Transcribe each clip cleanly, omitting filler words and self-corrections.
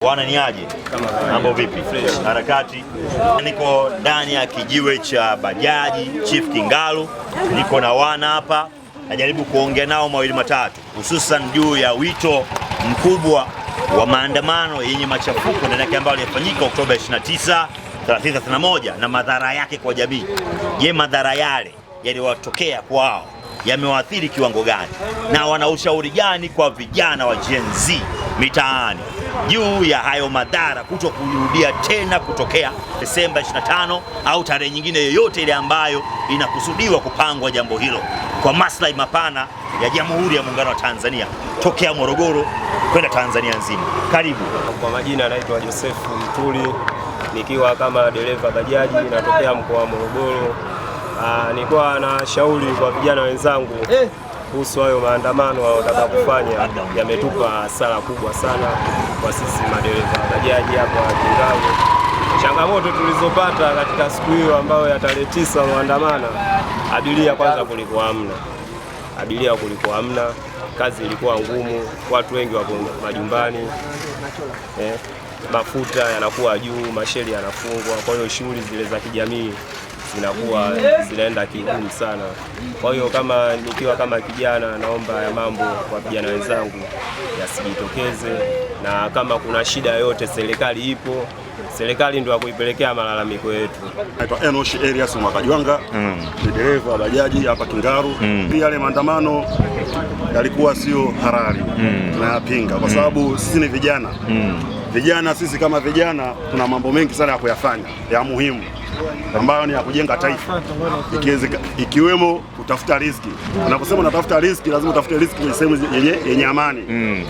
Bwana ni aje? Mambo vipi? Harakati. Niko ndani ya kijiwe cha bajaji Chief Kingalu. Niko na wana hapa. Najaribu kuongea nao mawili matatu, hususan juu ya wito mkubwa wa maandamano yenye machafuko ndani yake ambayo yalifanyika Oktoba 29, 31 na madhara yake kwa jamii. Je, madhara yale yaliwatokea kwao yamewaathiri kiwango gani? Na wana ushauri gani kwa vijana wa Gen Z mitaani juu ya hayo madhara kuto kurudia tena kutokea Desemba 25 au tarehe nyingine yoyote ile ambayo inakusudiwa kupangwa jambo hilo kwa maslahi mapana ya Jamhuri ya Muungano wa Tanzania tokea Morogoro kwenda Tanzania nzima. Karibu. Kwa majina anaitwa Joseph Mtuli, nikiwa kama dereva bajaji natokea mkoa wa Morogoro. Nilikuwa na shauri kwa vijana wenzangu kuhusu hayo maandamano wanataka kufanya, yametupa hasara kubwa sana kwa sisi madereva bajaji hapa Kingalu. Changamoto tulizopata katika siku hiyo ambayo ya tarehe 9 maandamano, abiria kwanza kulikuwa hamna, kazi ilikuwa ngumu, watu wengi wako majumbani, mafuta yanakuwa juu, masheli yanafungwa, kwa hiyo shughuli zile za kijamii zinaenda kigumu sana. Kwa hiyo nikiwa kama kijana, naomba ya mambo kwa vijana wenzangu yasijitokeze, na kama kuna shida yoyote serikali ipo, serikali ndio kuipelekea malalamiko yetu. Naitwa Enosh Elias Mwakajwanga, ni dereva bajaji hapa Kingalu. Yale maandamano yalikuwa sio halali, tunayapinga kwa sababu sisi ni vijana. Vijana sisi kama vijana tuna mambo mengi sana ya kuyafanya ya muhimu ambayo ni ya kujenga taifa, ikiwemo kutafuta riziki. Unaposema unatafuta riziki, lazima utafute riziki kwenye sehemu yenye amani.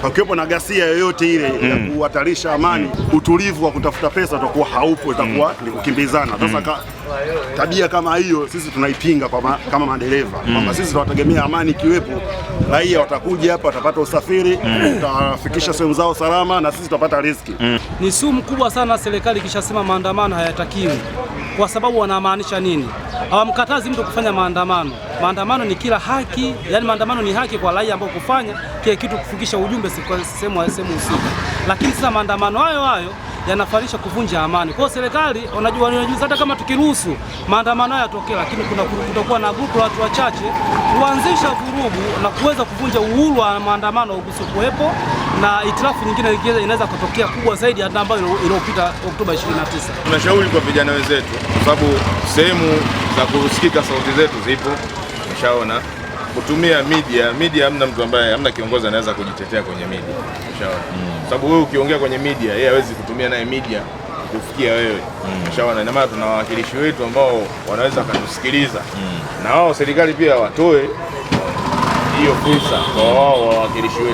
Hakiwepo na ghasia yoyote ile ya kuhatarisha amani, utulivu wa kutafuta pesa utakuwa haupo, itakuwa ni kukimbizana. Sasa tabia kama hiyo sisi tunaipinga kama madereva, kwamba sisi tunategemea amani ikiwepo, raia watakuja hapa, watapata usafiri, tutafikisha sehemu zao salama, na sisi tutapata riziki. Ni sumu kubwa sana serikali ikishasema maandamano hayatakiwi. Kwa sababu wanamaanisha nini? Hawamkatazi mtu kufanya maandamano. Maandamano ni kila haki, yani maandamano ni haki kwa raia ambao kufanya kile kitu, kufikisha ujumbe sehemu husika. Lakini sasa maandamano hayo yanafanisha kuvunja amani. Kwa hiyo serikali wanajua hata kama tukiruhusu maandamano haya yatokee, lakini kutakuwa na grupu la watu wachache kuanzisha vurugu na kuweza kuvunja uhuru wa maandamano usipokuwepo, na itilafu nyingine inaweza kutokea kubwa zaidi hata ambayo iliyopita Oktoba 29. Tunashauri kwa vijana wenzetu, kwa sababu sehemu za kusikika sauti zetu zipo, umeshaona, kutumia media hamna mtu ambaye, hamna kiongozi anaweza kujitetea kwenye media, umeshaona. Sababu wewe ukiongea kwenye media, yeye hawezi kutumia naye media kufikia wewe, umeshaona. Ina maana tuna wawakilishi wetu ambao wanaweza kutusikiliza, na wao serikali pia watoe hiyo fursa kwa wao wawakilishi wetu.